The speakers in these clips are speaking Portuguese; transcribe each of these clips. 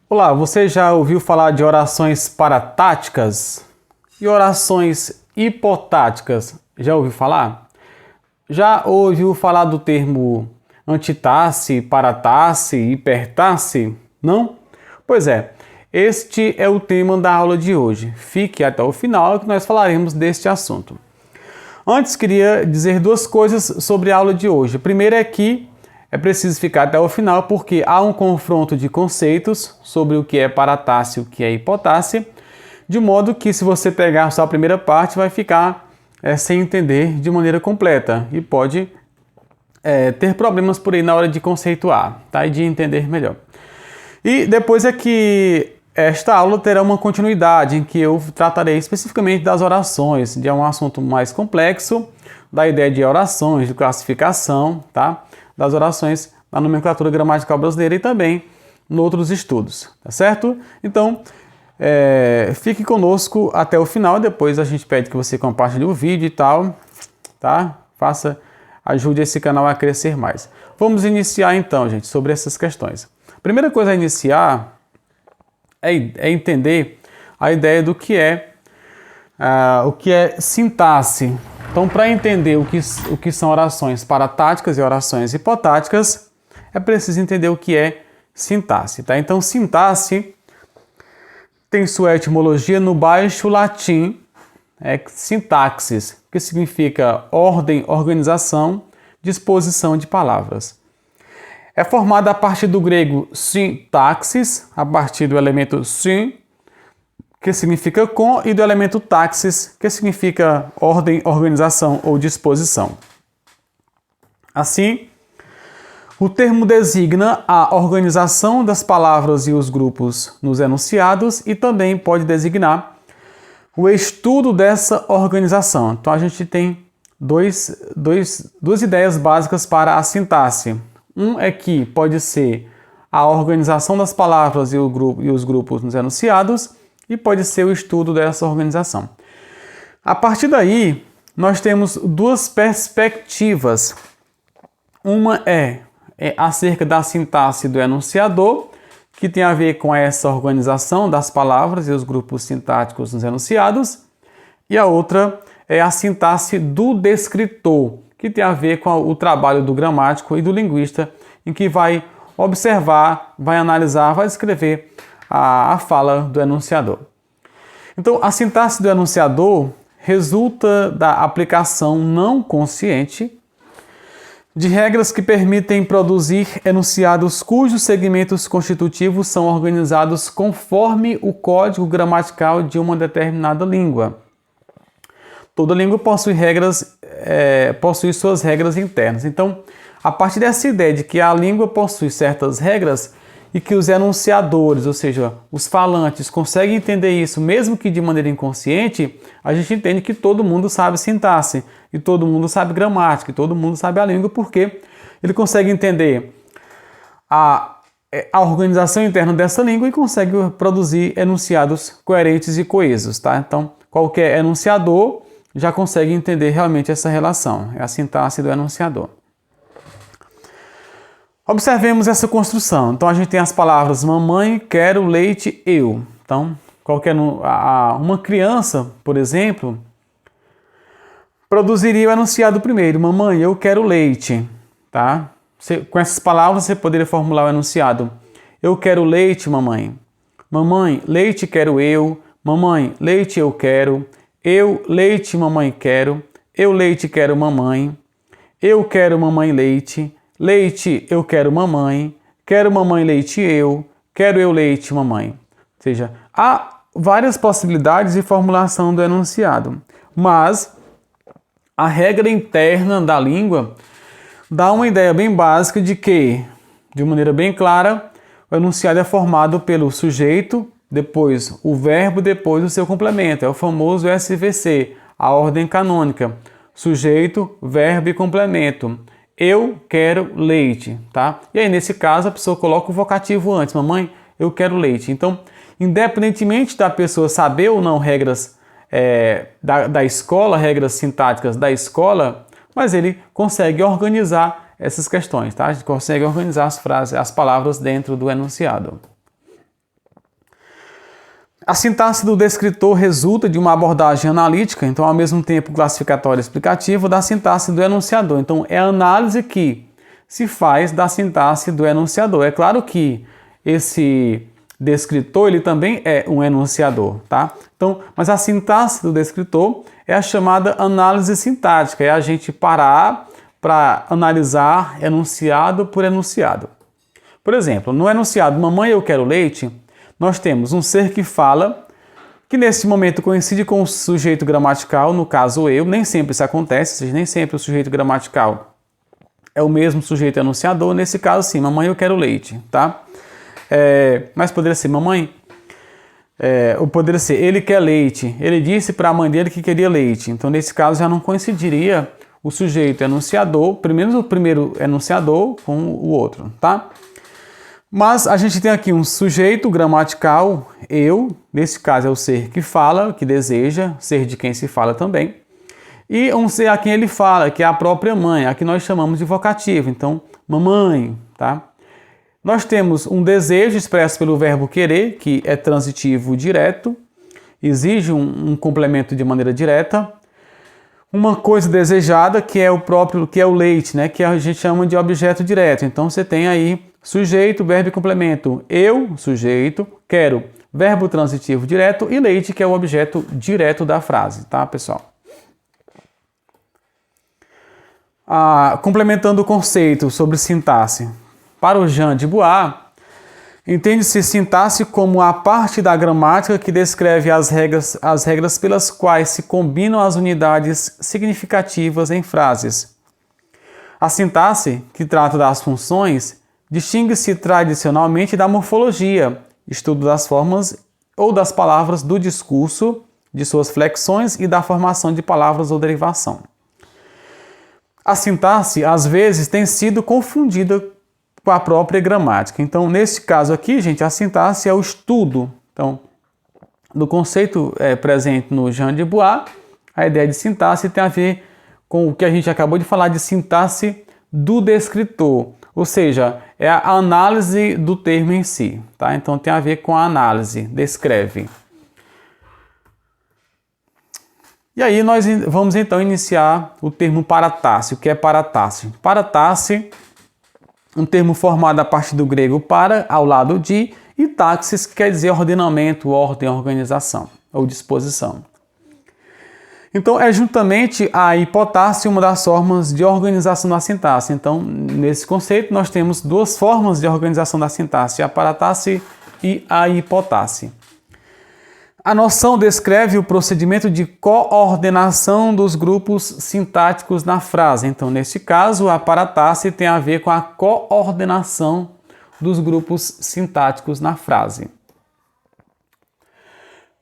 Olá, você já ouviu falar de orações paratáticas e orações hipotáticas? Já ouviu falar? Já ouviu falar do termo antitasse, paratasse, hipertasse? Não? Pois é, este é o tema da aula de hoje. Fique até o final que nós falaremos deste assunto. Antes, queria dizer duas coisas sobre a aula de hoje. A primeira é que é preciso ficar até o final porque há um confronto de conceitos sobre o que é paratasse e o que é hipotasse, de modo que se você pegar só a primeira parte vai ficar sem entender de maneira completa e pode ter problemas por aí na hora de conceituar, tá? E de entender melhor. E depois é que esta aula terá uma continuidade em que eu tratarei especificamente das orações, de um assunto mais complexo, da ideia de orações, de classificação, tá? Das orações na nomenclatura gramatical brasileira e também em outros estudos, tá certo? Então, fique conosco até o final, depois a gente pede que você compartilhe o vídeo e tal, tá? Ajude esse canal a crescer mais. Vamos iniciar então, gente, sobre essas questões. A primeira coisa a iniciar é entender a ideia do que é sintaxe. Então, para entender o que são orações paratáticas e orações hipotáticas, é preciso entender o que é sintaxe, tá? Então, sintaxe tem sua etimologia no baixo latim, sintaxis, que significa ordem, organização, disposição de palavras. É formada a partir do grego sintaxis, a partir do elemento sin, que significa com, e do elemento taxis, que significa ordem, organização ou disposição. Assim, o termo designa a organização das palavras e os grupos nos enunciados e também pode designar o estudo dessa organização. Então, a gente tem duas ideias básicas para a sintaxe. Um é que pode ser a organização das palavras e os grupos nos enunciados, e pode ser o estudo dessa organização. A partir daí, nós temos duas perspectivas. Uma é acerca da sintaxe do enunciador, que tem a ver com essa organização das palavras e os grupos sintáticos nos enunciados. E a outra é a sintaxe do descritor, que tem a ver com o trabalho do gramático e do linguista, em que vai observar, vai analisar, vai escrever a fala do enunciador. Então, a sintaxe do enunciador resulta da aplicação não consciente de regras que permitem produzir enunciados cujos segmentos constitutivos são organizados conforme o código gramatical de uma determinada língua. Toda língua possui suas regras internas. Então, a partir dessa ideia de que a língua possui certas regras e que os enunciadores, ou seja, os falantes, conseguem entender isso, mesmo que de maneira inconsciente, a gente entende que todo mundo sabe sintaxe, e todo mundo sabe gramática, e todo mundo sabe a língua, porque ele consegue entender a organização interna dessa língua e consegue produzir enunciados coerentes e coesos, tá? Então, qualquer enunciador já consegue entender realmente essa relação, é a sintaxe do enunciador. Observemos essa construção. Então, a gente tem as palavras mamãe, quero, leite, eu. Então, uma criança, por exemplo, produziria o enunciado primeiro. Mamãe, eu quero leite. Tá? Com essas palavras, você poderia formular o enunciado. Eu quero leite, mamãe. Mamãe, leite quero eu. Mamãe, leite eu quero. Eu, leite, mamãe quero. Eu, leite quero mamãe. Eu quero mamãe leite. Leite, eu quero mamãe leite eu leite mamãe. Ou seja, há várias possibilidades de formulação do enunciado, mas a regra interna da língua dá uma ideia bem básica de que, de maneira bem clara, o enunciado é formado pelo sujeito, depois o verbo, depois o seu complemento. É o famoso SVC, a ordem canônica. Sujeito, verbo e complemento. Eu quero leite, tá? E aí, nesse caso, a pessoa coloca o vocativo antes. Mamãe, eu quero leite. Então, independentemente da pessoa saber ou não regras da escola, regras sintáticas da escola, mas ele consegue organizar essas questões, tá? A gente consegue organizar as frases, as palavras dentro do enunciado. A sintaxe do descritor resulta de uma abordagem analítica, então ao mesmo tempo classificatória e explicativa, da sintaxe do enunciador. Então é a análise que se faz da sintaxe do enunciador. É claro que esse descritor ele também é um enunciador, tá? Então, mas a sintaxe do descritor é a chamada análise sintática, é a gente parar para analisar enunciado por enunciado. Por exemplo, no enunciado "Mamãe, eu quero leite", nós temos um ser que fala, que nesse momento coincide com o sujeito gramatical, no caso eu, nem sempre isso acontece, ou seja, nem sempre o sujeito gramatical é o mesmo sujeito enunciador, nesse caso sim, "Mamãe, eu quero leite", tá? Mas poderia ser "Mamãe", ou poderia ser "Ele quer leite", ele disse para a mãe dele que queria leite, então nesse caso já não coincidiria o sujeito enunciador, primeiro o primeiro enunciador com o outro, tá? Mas a gente tem aqui um sujeito gramatical, eu, nesse caso é o ser que fala, que deseja, ser de quem se fala também, e um ser a quem ele fala, que é a própria mãe, a que nós chamamos de vocativo, então, "mamãe", tá? Nós temos um desejo expresso pelo verbo querer, que é transitivo direto, exige um complemento de maneira direta, uma coisa desejada, que é o leite, né, que a gente chama de objeto direto. Então você tem aí sujeito, verbo e complemento. Eu, sujeito, quero, verbo transitivo direto, e leite, que é o objeto direto da frase, tá, pessoal? Complementando o conceito sobre sintaxe. Para o Jean de Bois, entende-se sintaxe como a parte da gramática que descreve as regras pelas quais se combinam as unidades significativas em frases. A sintaxe, que trata das funções, distingue-se tradicionalmente da morfologia, estudo das formas ou das palavras do discurso, de suas flexões e da formação de palavras ou derivação. A sintaxe, às vezes, tem sido confundida com a própria gramática. Então, nesse caso aqui, gente, a sintaxe é o estudo. Então, no conceito presente no Jean de Bois, a ideia de sintaxe tem a ver com o que a gente acabou de falar de sintaxe do descritor, ou seja, é a análise do termo em si, tá? Então tem a ver com a análise, descreve. E aí nós vamos então iniciar o termo parataxe. O que é parataxe? Parataxe, um termo formado a partir do grego para, ao lado de, e taxis, que quer dizer ordenamento, ordem, organização ou disposição. Então, é juntamente a hipotaxe uma das formas de organização da sintaxe. Então, nesse conceito, nós temos duas formas de organização da sintaxe, a parataxe e a hipotaxe. A noção descreve o procedimento de coordenação dos grupos sintáticos na frase. Então, nesse caso, a parataxe tem a ver com a coordenação dos grupos sintáticos na frase.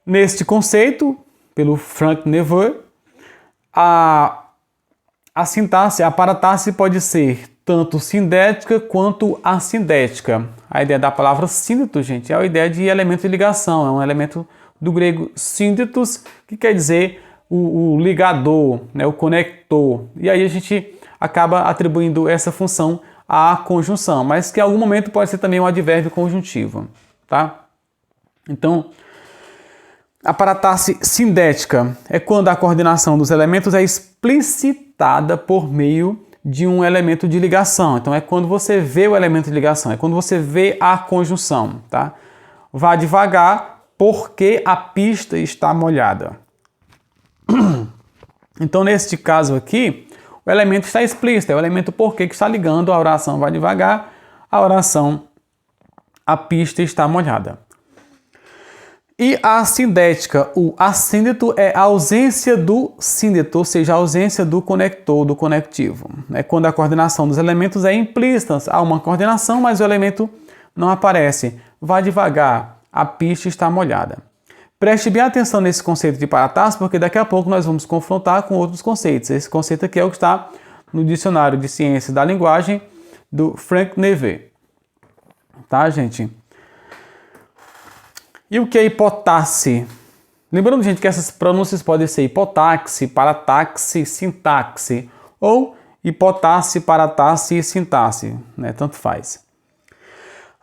Neste conceito, pelo Frank Neveu, a sintaxe, a parataxe pode ser tanto sindética quanto assindética. A ideia da palavra síndeto, gente, é a ideia de elemento de ligação, é um elemento do grego síndetos, que quer dizer o ligador, né, o conector. E aí a gente acaba atribuindo essa função à conjunção, mas que em algum momento pode ser também um advérbio conjuntivo, tá? Então, a parataxe sindética é quando a coordenação dos elementos é explicitada por meio de um elemento de ligação. Então, é quando você vê o elemento de ligação, é quando você vê a conjunção, tá? Vá devagar, porque a pista está molhada. Então, neste caso aqui, o elemento está explícito, é o elemento porque que está ligando a oração "vá devagar", a oração "a pista está molhada". E a assindética, o assíndeto é a ausência do síndeto, ou seja, a ausência do conector, do conectivo. É quando a coordenação dos elementos é implícita. Há uma coordenação, mas o elemento não aparece. Vá devagar, a pista está molhada. Preste bem atenção nesse conceito de parataxe, porque daqui a pouco nós vamos confrontar com outros conceitos. Esse conceito aqui é o que está no Dicionário de Ciências da Linguagem do Frank Neveu. Tá, gente? E o que é hipotaxe? Lembrando, gente, que essas pronúncias podem ser hipotaxe, parataxe, sintaxe, ou hipotaxe, parataxe e sintaxe, né? Tanto faz.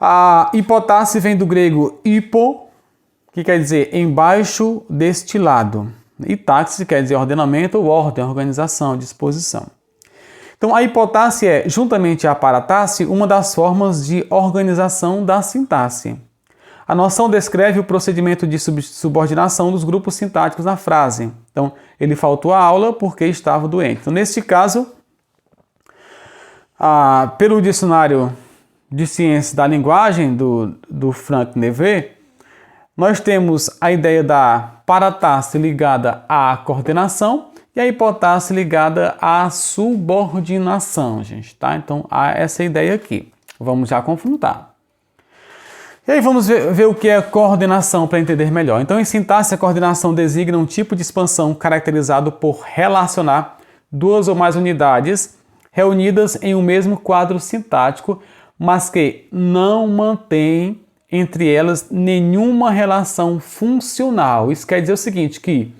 A hipotaxe vem do grego hipo, que quer dizer embaixo deste lado. E táxi quer dizer ordenamento ou ordem, organização, disposição. Então, a hipotáxi é, juntamente à paratáxi, uma das formas de organização da sintaxe. A noção descreve o procedimento de subordinação dos grupos sintáticos na frase. Então, ele faltou à aula porque estava doente. Então, neste caso, pelo dicionário de ciências da linguagem do Frank Neve, nós temos a ideia da paratáxi ligada à coordenação e a hipotáxi ligada à subordinação, gente, tá? Então, há essa ideia aqui. Vamos já confrontar. E aí vamos ver o que é coordenação para entender melhor. Então, em sintaxe, a coordenação designa um tipo de expansão caracterizado por relacionar duas ou mais unidades reunidas em um mesmo quadro sintático, mas que não mantém entre elas nenhuma relação funcional. Isso quer dizer o seguinte, que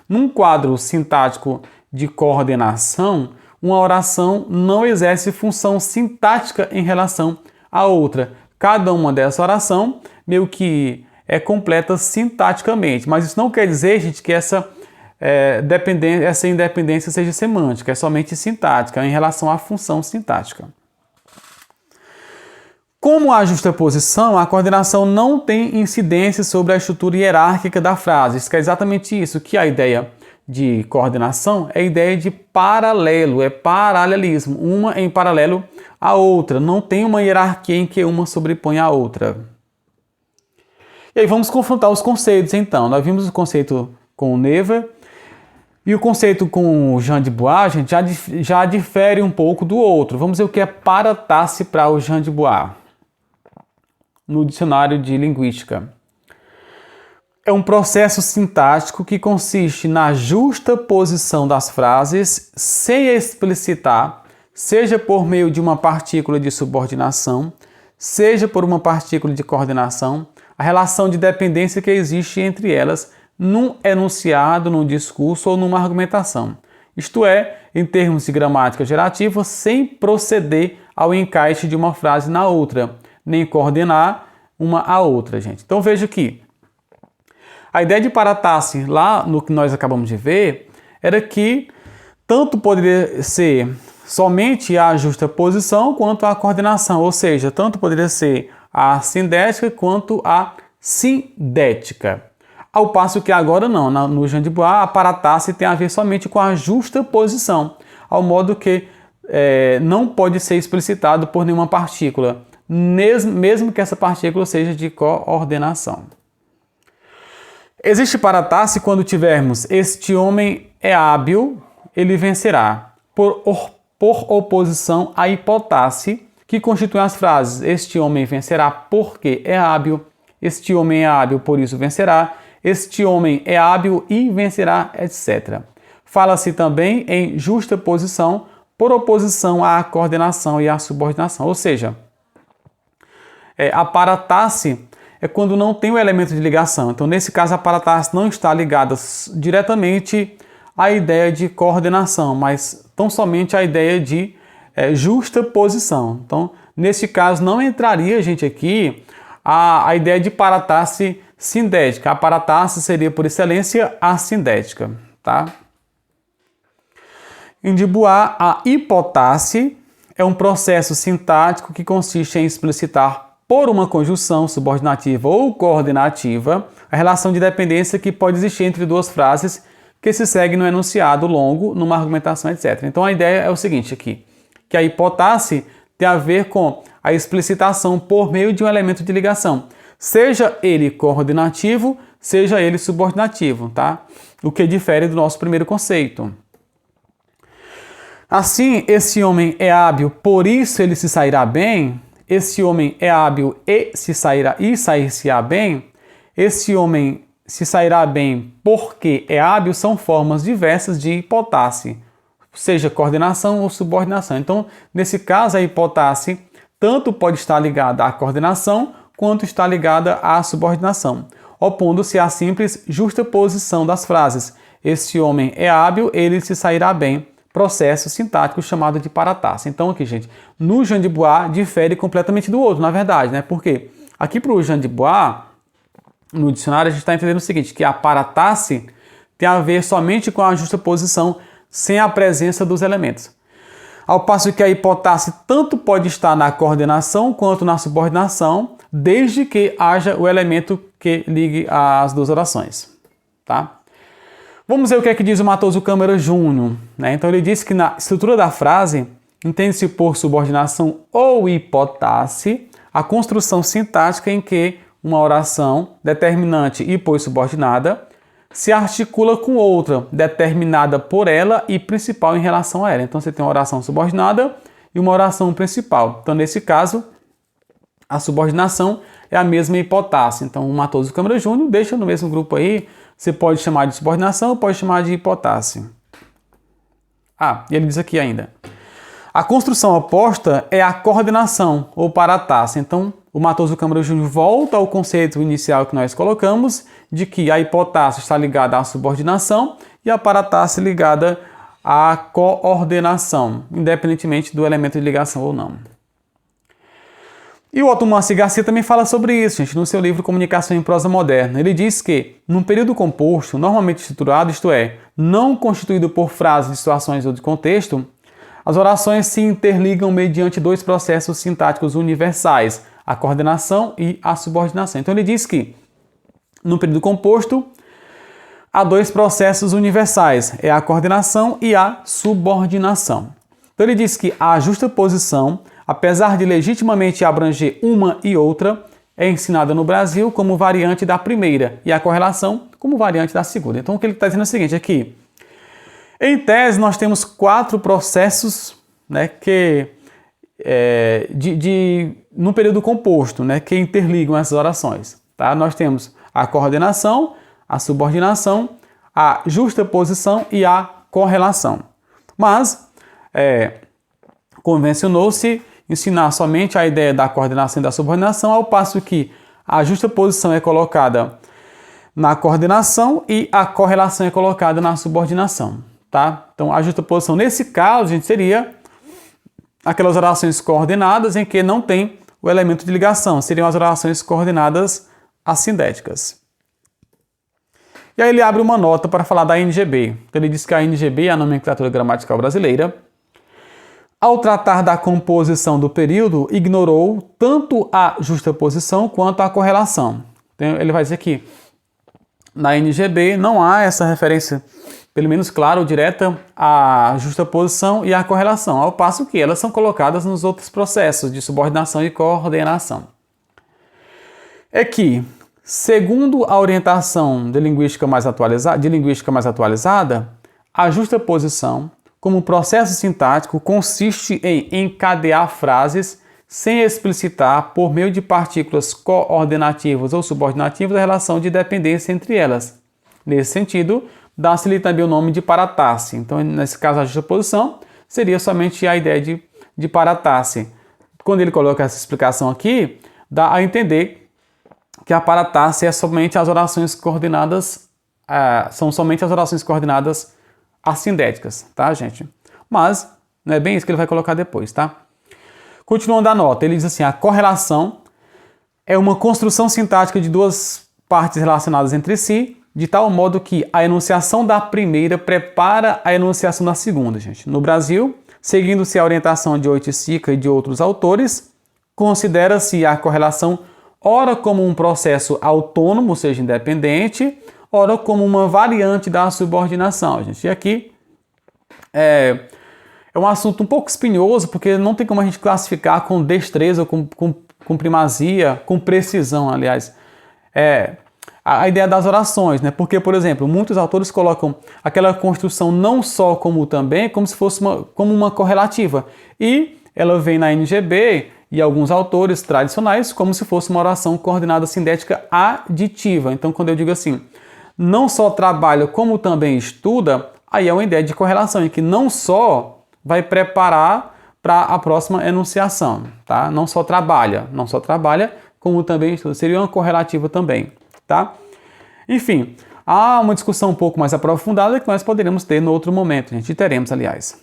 num quadro sintático de coordenação, uma oração não exerce função sintática em relação à outra. Cada uma dessa oração meio que é completa sintaticamente, mas isso não quer dizer, gente, que essa independência seja semântica, é somente sintática em relação à função sintática. Como a justaposição, a coordenação não tem incidência sobre a estrutura hierárquica da frase. Isso é exatamente isso, que a ideia de coordenação é a ideia de paralelo, é paralelismo, uma em paralelo à outra. Não tem uma hierarquia em que uma sobrepõe a outra. E aí vamos confrontar os conceitos, então. Nós vimos o conceito com o Neve e o conceito com o Jean de Bois, gente, já difere um pouco do outro. Vamos ver o que é paratáxi para o Jean de Bois no dicionário de linguística. É um processo sintático que consiste na justa posição das frases sem explicitar, seja por meio de uma partícula de subordinação, seja por uma partícula de coordenação, a relação de dependência que existe entre elas num enunciado, num discurso ou numa argumentação. Isto é, em termos de gramática gerativa, sem proceder ao encaixe de uma frase na outra, nem coordenar uma à outra, gente. Então veja aqui, a ideia de paratáxi, lá no que nós acabamos de ver, era que tanto poderia ser somente a justaposição quanto a coordenação, ou seja, tanto poderia ser a sindética quanto a sindética. Ao passo que agora não, no Jean de Bois, a paratáxi tem a ver somente com a justaposição, ao modo que não pode ser explicitado por nenhuma partícula, mesmo que essa partícula seja de coordenação. Existe paratáxi quando tivermos este homem é hábil, ele vencerá, por oposição à hipotáxi, que constitui as frases este homem vencerá porque é hábil, este homem é hábil, por isso vencerá, este homem é hábil e vencerá, etc. Fala-se também em justaposição por oposição à coordenação e à subordinação, ou seja, a paratáxi é quando não tem o elemento de ligação. Então, nesse caso, a paratáxi não está ligada diretamente à ideia de coordenação, mas tão somente à ideia de justaposição. Então, nesse caso, não entraria, gente, aqui a ideia de paratáxi sindética. A paratáxi seria, por excelência, a sindética, tá? Em de Bois, a hipotáxi é um processo sintático que consiste em explicitar por uma conjunção subordinativa ou coordenativa a relação de dependência que pode existir entre duas frases que se seguem no enunciado longo, numa argumentação, etc. Então a ideia é o seguinte aqui, que a hipotáxi tem a ver com a explicitação por meio de um elemento de ligação, seja ele coordenativo, seja ele subordinativo, tá? O que difere do nosso primeiro conceito. Assim, esse homem é hábil, por isso ele se sairá bem. Esse homem é hábil e sair-se-á bem. Esse homem se sairá bem porque é hábil são formas diversas de hipotáxi, seja coordenação ou subordinação. Então, nesse caso, a hipotáxi tanto pode estar ligada à coordenação quanto está ligada à subordinação, opondo-se à simples justaposição das frases. Esse homem é hábil, ele se sairá bem. Processo sintático chamado de paratáxi. Então aqui, gente, no Jean de Bois difere completamente do outro, na verdade, né? Porque aqui para o Jean de Bois, no dicionário, a gente está entendendo o seguinte, que a paratasse tem a ver somente com a justaposição sem a presença dos elementos. Ao passo que a hipotasse tanto pode estar na coordenação quanto na subordinação, desde que haja o elemento que ligue as duas orações. Tá? Vamos ver o que é que diz o Matoso Câmara Júnior. Né? Então ele diz que na estrutura da frase, entende-se por subordinação ou hipotasse a construção sintática em que uma oração determinante e pois subordinada se articula com outra, determinada por ela e principal em relação a ela. Então você tem uma oração subordinada e uma oração principal. Então nesse caso, a subordinação é a mesma hipotasse. Então o Matoso Câmara Júnior deixa no mesmo grupo aí, você pode chamar de subordinação ou pode chamar de hipotasse. E ele diz aqui ainda. A construção oposta é a coordenação ou paratasse. Então, o Matoso Câmara Júnior volta ao conceito inicial que nós colocamos, de que a hipotasse está ligada à subordinação e a paratasse ligada à coordenação, independentemente do elemento de ligação ou não. E o Otto Mansi Garcia também fala sobre isso, gente, no seu livro Comunicação em Prosa Moderna. Ele diz que, num período composto, normalmente estruturado, isto é, não constituído por frases de situações ou de contexto, as orações se interligam mediante dois processos sintáticos universais, a coordenação e a subordinação. Então ele diz que, no período composto, há dois processos universais, é a coordenação e a subordinação. Então ele diz que a justaposição, apesar de legitimamente abranger uma e outra, é ensinada no Brasil como variante da primeira e a correlação como variante da segunda. Então o que ele está dizendo é o seguinte, aqui, em tese, nós temos 4 processos, né, no período composto, né, que interligam essas orações. Tá? Nós temos a coordenação, a subordinação, a justaposição e a correlação. Mas convencionou-se ensinar somente a ideia da coordenação e da subordinação, ao passo que a justaposição é colocada na coordenação e a correlação é colocada na subordinação. Tá? Então, a justaposição, nesse caso, gente, seria aquelas orações coordenadas em que não tem o elemento de ligação. Seriam as orações coordenadas assindéticas. E aí ele abre uma nota para falar da NGB. Ele diz que a NGB, a nomenclatura gramatical brasileira, ao tratar da composição do período, ignorou tanto a justaposição quanto a correlação. Então, ele vai dizer que na NGB não há essa referência, pelo menos claro, direta à justaposição e à correlação, ao passo que elas são colocadas nos outros processos de subordinação e coordenação. É que, segundo a orientação de linguística mais atualizada, a justaposição, como processo sintático, consiste em encadear frases sem explicitar, por meio de partículas coordenativas ou subordinativas, a relação de dependência entre elas. Nesse sentido, dá-se-lhe também o nome de paratasse. Então, nesse caso, a justaposição seria somente a ideia de paratasse. Quando ele coloca essa explicação aqui, dá a entender que a paratasse é somente as orações coordenadas, são somente as orações coordenadas assindéticas, tá, gente? Mas não é bem isso que ele vai colocar depois, tá? Continuando a nota, ele diz assim, a correlação é uma construção sintática de duas partes relacionadas entre si, de tal modo que a enunciação da primeira prepara a enunciação da segunda, gente. No Brasil, seguindo-se a orientação de Oiticica e de outros autores, considera-se a correlação ora como um processo autônomo, ou seja, independente, ora como uma variante da subordinação, gente. E aqui é um assunto um pouco espinhoso, porque não tem como a gente classificar com destreza, com primazia, com precisão, aliás, a ideia das orações, né? Porque, por exemplo, muitos autores colocam aquela construção não só como também, como se fosse como uma correlativa. E ela vem na NGB e alguns autores tradicionais como se fosse uma oração coordenada sindética aditiva. Então, quando eu digo assim, não só trabalha como também estuda, aí é uma ideia de correlação, em que não só vai preparar para a próxima enunciação, tá? Não só trabalha, como também estuda. Seria uma correlativa também, tá? Enfim, há uma discussão um pouco mais aprofundada que nós poderemos ter no outro momento, gente, e teremos, aliás.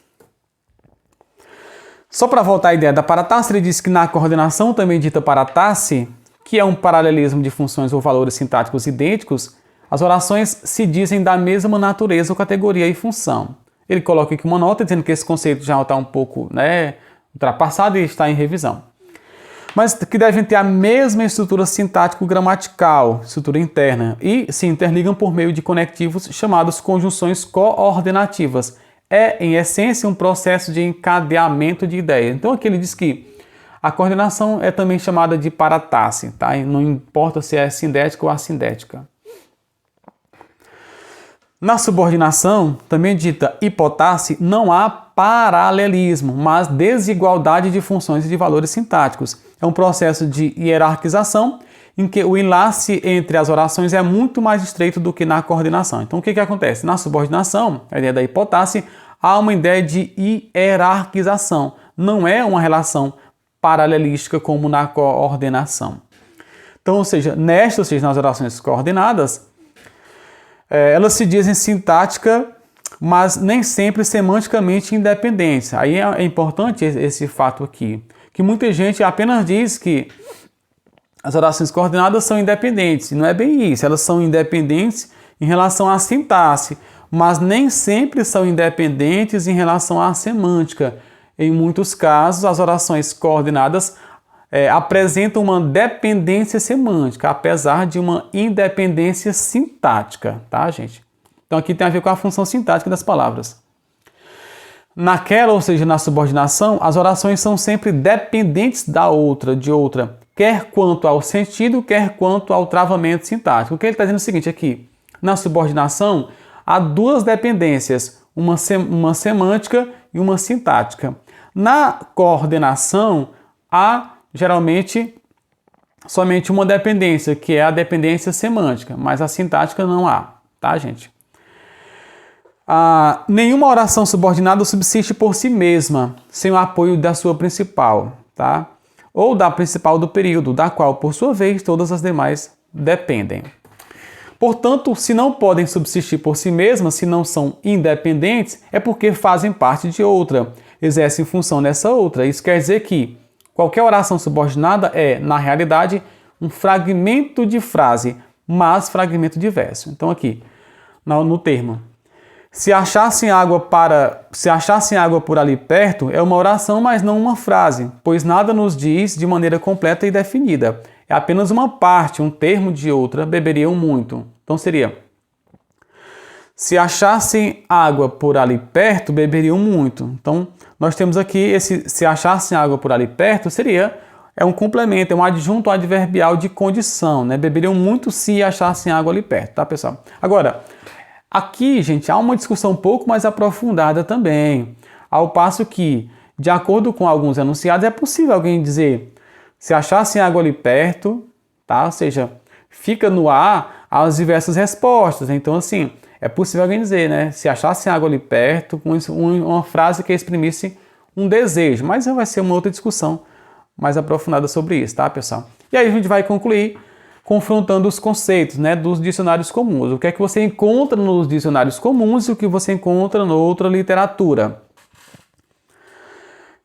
Só para voltar à ideia da paratasse, ele diz que na coordenação também dita paratasse, que é um paralelismo de funções ou valores sintáticos idênticos, as orações se dizem da mesma natureza ou categoria e função. Ele coloca aqui uma nota dizendo que esse conceito já está um pouco ultrapassado e está em revisão. Mas que devem ter a mesma estrutura sintático-gramatical, estrutura interna, e se interligam por meio de conectivos chamados conjunções coordenativas. É, em essência, um processo de encadeamento de ideias. Então aqui ele diz que a coordenação é também chamada de paratasse, tá? E não importa se é sindética ou assindética. Na subordinação, também dita hipotasse, não há paralelismo, mas desigualdade de funções e de valores sintáticos. É um processo de hierarquização em que o enlace entre as orações é muito mais estreito do que na coordenação. Então, o que acontece? Na subordinação, a ideia da hipotasse, há uma ideia de hierarquização. Não é uma relação paralelística como na coordenação. Então, ou seja, nas orações coordenadas, elas se dizem sintática, mas nem sempre semanticamente independentes. Aí é importante esse fato aqui, que muita gente apenas diz que as orações coordenadas são independentes. E não é bem isso, elas são independentes em relação à sintaxe, mas nem sempre são independentes em relação à semântica. Em muitos casos, as orações coordenadas apresentam uma dependência semântica, apesar de uma independência sintática, tá, gente? Então aqui tem a ver com a função sintática das palavras. Naquela, ou seja, na subordinação, as orações são sempre dependentes de outra, quer quanto ao sentido, quer quanto ao travamento sintático. O que ele está dizendo é o seguinte aqui: na subordinação, há duas dependências, uma semântica e uma sintática. Na coordenação, há geralmente somente uma dependência, que é a dependência semântica, mas a sintática não há, tá, gente? Nenhuma oração subordinada subsiste por si mesma, sem o apoio da sua principal, tá? Ou da principal do período, da qual, por sua vez, todas as demais dependem. Portanto, se não podem subsistir por si mesmas, se não são independentes, é porque fazem parte de outra, exercem função nessa outra. Isso quer dizer que qualquer oração subordinada é, na realidade, um fragmento de frase, mas fragmento de verso. Então aqui, no termo, se achassem água por ali perto, é uma oração, mas não uma frase, pois nada nos diz de maneira completa e definida. É apenas uma parte, um termo de outra, beberiam muito. Então seria: se achassem água por ali perto, beberiam muito. Então, nós temos aqui esse se achassem água por ali perto, é um complemento, é um adjunto adverbial de condição, né? Beberiam muito se achassem água ali perto, tá, pessoal? Agora, aqui, gente, há uma discussão um pouco mais aprofundada também, ao passo que, de acordo com alguns enunciados, é possível alguém dizer se achassem água ali perto, tá? Ou seja, fica no ar as diversas respostas. Então, assim, é possível alguém dizer, né? Se achassem água ali perto, com uma frase que exprimisse um desejo. Mas vai ser uma outra discussão mais aprofundada sobre isso, tá, pessoal? E aí a gente vai concluir confrontando os conceitos, né, dos dicionários comuns. O que é que você encontra nos dicionários comuns e o que você encontra em outra literatura.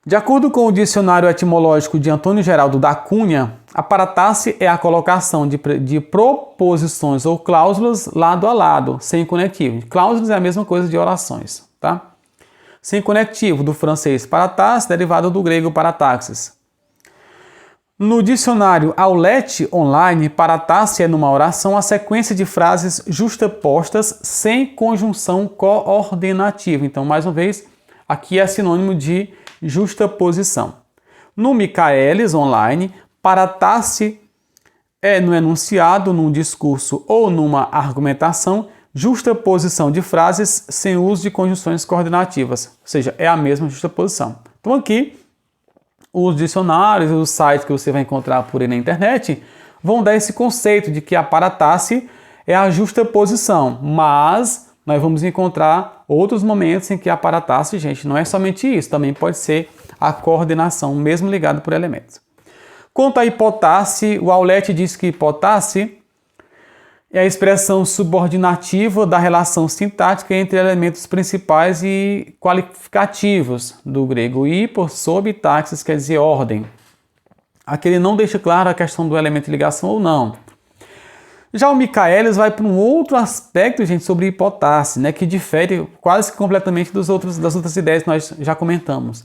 De acordo com o dicionário etimológico de Antônio Geraldo da Cunha, a paratasse é a colocação de proposições ou cláusulas lado a lado, sem conectivo. Cláusulas é a mesma coisa de orações, tá? Sem conectivo, do francês paratasse, derivado do grego parataxis. No dicionário Aulete Online, paratasse é numa oração a sequência de frases justapostas sem conjunção coordenativa. Então, mais uma vez, aqui é sinônimo de justaposição. No Michaelis Online, paratasse é no enunciado, num discurso ou numa argumentação, justaposição de frases sem uso de conjunções coordenativas, ou seja, é a mesma justaposição. Então aqui, os dicionários, os sites que você vai encontrar por aí na internet, vão dar esse conceito de que a paratasse é a justaposição, mas nós vamos encontrar outros momentos em que a paratasse, gente, não é somente isso, também pode ser a coordenação, mesmo ligado por elementos. Quanto à hipotasse, o Aulete diz que hipotasse é a expressão subordinativa da relação sintática entre elementos principais e qualificativos do grego. Hipo, sob, taxis, quer dizer ordem. Aqui ele não deixa claro a questão do elemento de ligação ou não. Já o Michaelis vai para um outro aspecto, gente, sobre hipotásse, né, que difere quase que completamente das outras ideias que nós já comentamos.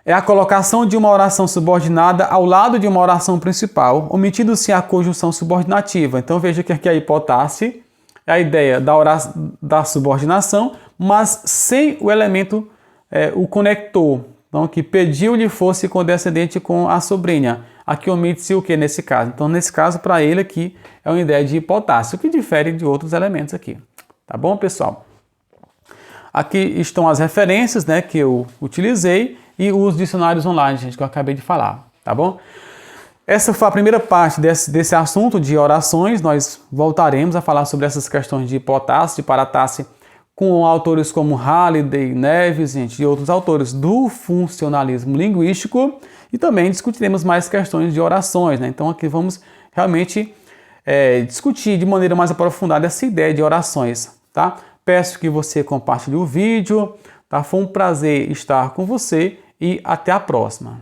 É a colocação de uma oração subordinada ao lado de uma oração principal, omitindo-se a conjunção subordinativa. Então veja que aqui a hipotásse é a ideia da subordinação, mas sem o elemento, o conector. Então, que pediu-lhe fosse condescendente com a sobrinha. Aqui omite-se o que nesse caso? Então, nesse caso, para ele aqui, é uma ideia de hipotásse, o que difere de outros elementos aqui. Tá bom, pessoal? Aqui estão as referências, né, que eu utilizei e os dicionários online, gente, que eu acabei de falar. Tá bom? Essa foi a primeira parte desse assunto de orações. Nós voltaremos a falar sobre essas questões de hipotásse, de paratásse, com autores como Halliday, Neves, gente, e outros autores do funcionalismo linguístico, e também discutiremos mais questões de orações, né? Então aqui vamos realmente discutir de maneira mais aprofundada essa ideia de orações, tá? Peço que você compartilhe o vídeo, tá? Foi um prazer estar com você e até a próxima.